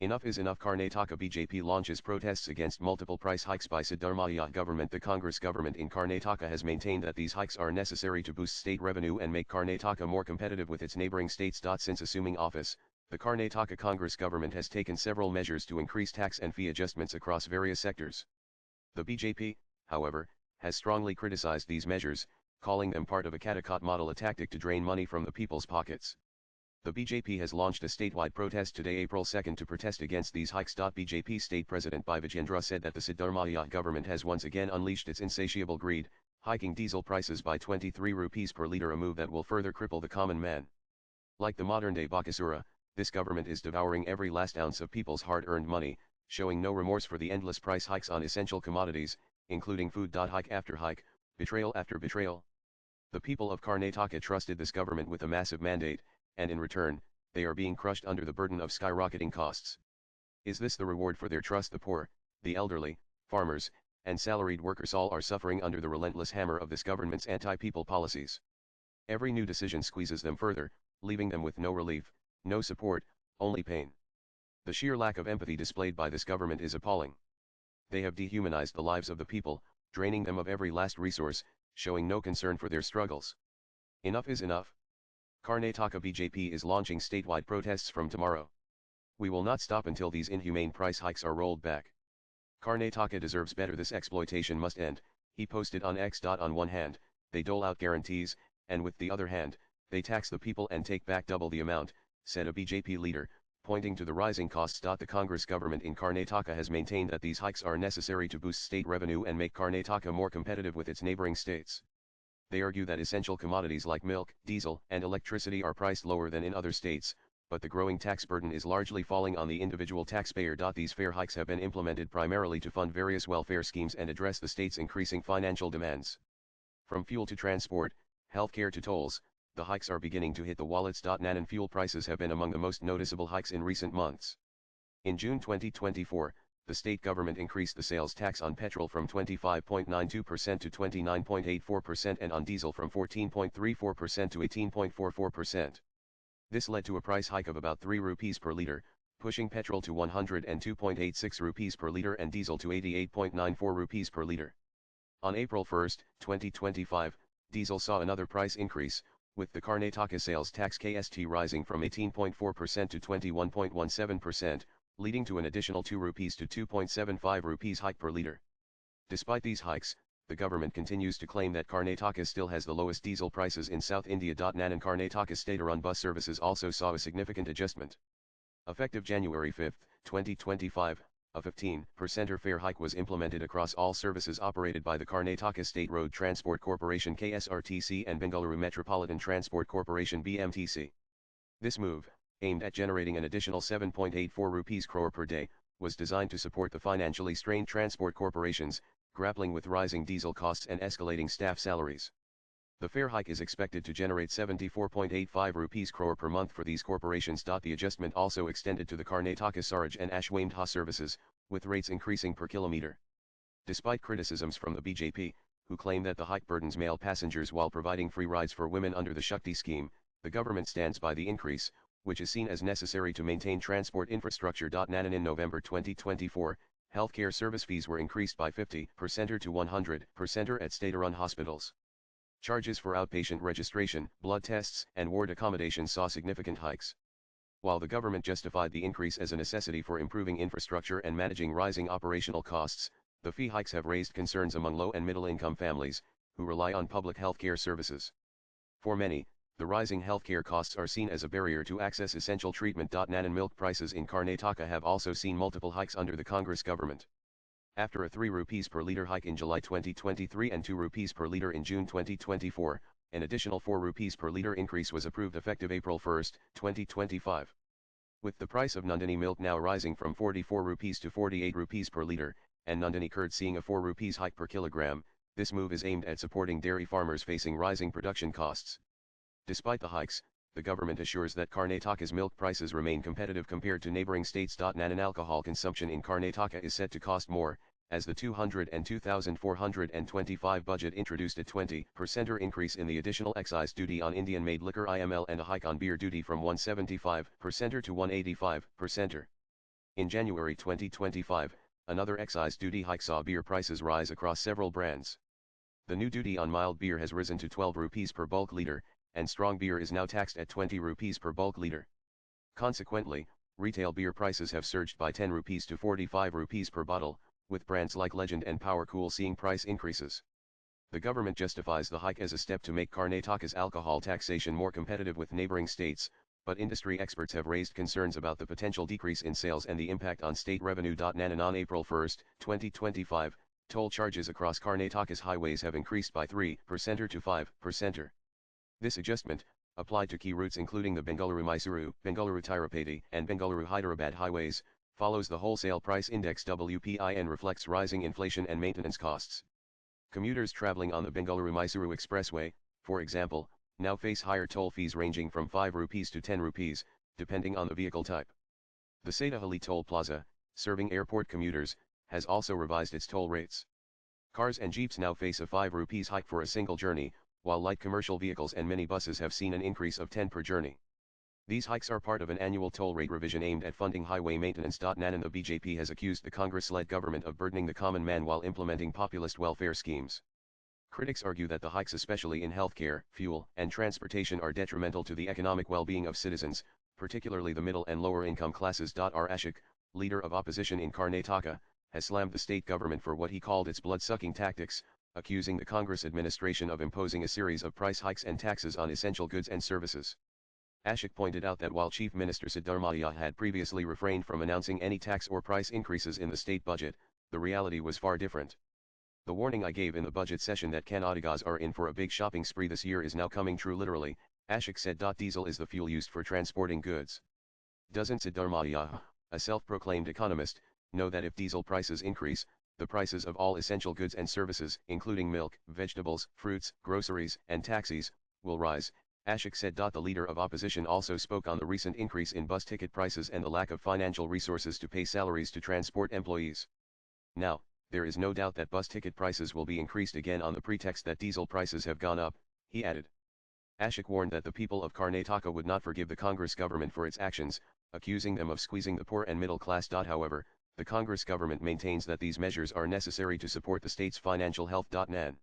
Enough is enough. Karnataka BJP launches protests against multiple price hikes by Siddaramaiah government. The Congress government in Karnataka has maintained that these hikes are necessary to boost state revenue and make Karnataka more competitive with its neighboring states. Since assuming office, the Karnataka Congress government has taken several measures to increase tax and fee adjustments across various sectors. The BJP, however, has strongly criticized these measures, calling them part of a Cadillac model, a tactic to drain money from the people's pockets. The BJP has launched a statewide protest today, April 2, to protest against these hikes. BJP State President Vijayendra said that the Siddaramaiah government has once again unleashed its insatiable greed, hiking diesel prices by 23 rupees per litre, a move that will further cripple the common man. Like the modern-day Bakasura, this government is devouring every last ounce of people's hard-earned money, showing no remorse for the endless price hikes on essential commodities, including food. Hike after hike, betrayal after betrayal. The people of Karnataka trusted this government with a massive mandate, and in return, they are being crushed under the burden of skyrocketing costs. Is this the reward for their trust? The poor, the elderly, farmers, and salaried workers all are suffering under the relentless hammer of this government's anti-people policies. Every new decision squeezes them further, leaving them with no relief, no support, only pain. The sheer lack of empathy displayed by this government is appalling. They have dehumanized the lives of the people, draining them of every last resource, showing no concern for their struggles. Enough is enough. Karnataka BJP is launching statewide protests from tomorrow. We will not stop until these inhumane price hikes are rolled back. Karnataka deserves better. This exploitation must end, he posted on X. On one hand, they dole out guarantees, and with the other hand, they tax the people and take back double the amount, said a BJP leader, pointing to the rising costs. The Congress government in Karnataka has maintained that these hikes are necessary to boost state revenue and make Karnataka more competitive with its neighboring states. They argue that essential commodities like milk, diesel, and electricity are priced lower than in other states, but the growing tax burden is largely falling on the individual taxpayer. These fare hikes have been implemented primarily to fund various welfare schemes and address the state's increasing financial demands. From fuel to transport, healthcare to tolls, the hikes are beginning to hit the wallets. Non-fuel prices have been among the most noticeable hikes in recent months. In June 2024, the state government increased the sales tax on petrol from 25.92% to 29.84% and on diesel from 14.34% to 18.44%. This led to a price hike of about 3 rupees per litre, pushing petrol to 102.86 rupees per litre and diesel to 88.94 rupees per litre. On April 1, 2025, diesel saw another price increase, with the Karnataka sales tax KST rising from 18.4% to 21.17%, leading to an additional 2 rupees to 2.75 rupees hike per litre. Despite these hikes, the government continues to claim that Karnataka still has the lowest diesel prices in South India. Nan Karnataka state-run bus services also saw a significant adjustment. Effective January 5, 2025, a 15% fare hike was implemented across all services operated by the Karnataka State Road Transport Corporation KSRTC and Bengaluru Metropolitan Transport Corporation BMTC. This move, aimed at generating an additional 7.84 rupees crore per day, was designed to support the financially strained transport corporations, grappling with rising diesel costs and escalating staff salaries. The fare hike is expected to generate 74.85 rupees crore per month for these corporations. The adjustment also extended to the Karnataka Saraj and Ashwamedha services, with rates increasing per kilometre. Despite criticisms from the BJP, who claim that the hike burdens male passengers while providing free rides for women under the Shakti scheme, the government stands by the increase, which is seen as necessary to maintain transport infrastructure. In November 2024, healthcare service fees were increased by 50% to 100% at state-run hospitals. Charges for outpatient registration, blood tests, and ward accommodation saw significant hikes. While the government justified the increase as a necessity for improving infrastructure and managing rising operational costs, the fee hikes have raised concerns among low and middle-income families, who rely on public healthcare services. For many, the rising healthcare costs are seen as a barrier to access essential treatment. Nan and milk prices in Karnataka have also seen multiple hikes under the Congress government. After a 3 rupees per litre hike in July 2023 and 2 rupees per litre in June 2024, an additional 4 rupees per litre increase was approved effective April 1, 2025. With the price of Nandini milk now rising from 44 rupees to 48 rupees per litre, and Nandini curd seeing a 4 rupees hike per kilogram, this move is aimed at supporting dairy farmers facing rising production costs. Despite the hikes, the government assures that Karnataka's milk prices remain competitive compared to neighboring states. Nan alcohol consumption in Karnataka is set to cost more, as the 202,425 budget introduced a 20% increase in the additional excise duty on Indian-made liquor IML and a hike on beer duty from 175% to 185%. In January 2025, another excise duty hike saw beer prices rise across several brands. The new duty on mild beer has risen to 12 rupees per bulk liter, and strong beer is now taxed at 20 rupees per bulk liter. Consequently, retail beer prices have surged by 10 rupees to 45 rupees per bottle, with brands like Legend and Power Cool seeing price increases. The government justifies the hike as a step to make Karnataka's alcohol taxation more competitive with neighboring states, but industry experts have raised concerns about the potential decrease in sales and the impact on state revenue. On April 1, 2025, toll charges across Karnataka's highways have increased by 3% to 5%. This adjustment, applied to key routes including the Bengaluru-Mysuru, Bengaluru-Tirupati, and Bengaluru-Hyderabad highways, follows the wholesale price index WPI and reflects rising inflation and maintenance costs. Commuters traveling on the Bengaluru-Mysuru expressway, for example, now face higher toll fees ranging from 5 rupees to 10 rupees, depending on the vehicle type. The Sadahali Toll Plaza, serving airport commuters, has also revised its toll rates. Cars and jeeps now face a 5 rupees hike for a single journey, while light commercial vehicles and minibuses have seen an increase of 10 per journey. These hikes are part of an annual toll rate revision aimed at funding highway maintenance. The BJP has accused the Congress-led government of burdening the common man while implementing populist welfare schemes. Critics argue that the hikes, especially in healthcare, fuel, and transportation, are detrimental to the economic well-being of citizens, particularly the middle and lower income classes. R. Ashok, leader of opposition in Karnataka, has slammed the state government for what he called its blood-sucking tactics, accusing the Congress administration of imposing a series of price hikes and taxes on essential goods and services. Ashok pointed out that while Chief Minister Siddaramaiah had previously refrained from announcing any tax or price increases in the state budget, the reality was far different. The warning I gave in the budget session that Kannadigas are in for a big shopping spree this year is now coming true literally, Ashok said. Diesel is the fuel used for transporting goods. Doesn't Siddaramaiah, a self-proclaimed economist, know that if diesel prices increase, the prices of all essential goods and services, including milk, vegetables, fruits, groceries, and taxis, will rise? Ashok said. The leader of opposition also spoke on the recent increase in bus ticket prices and the lack of financial resources to pay salaries to transport employees. Now, there is no doubt that bus ticket prices will be increased again on the pretext that diesel prices have gone up, he added. Ashok warned that the people of Karnataka would not forgive the Congress government for its actions, accusing them of squeezing the poor and middle class. However, the Congress government maintains that these measures are necessary to support the state's financial health. Nan.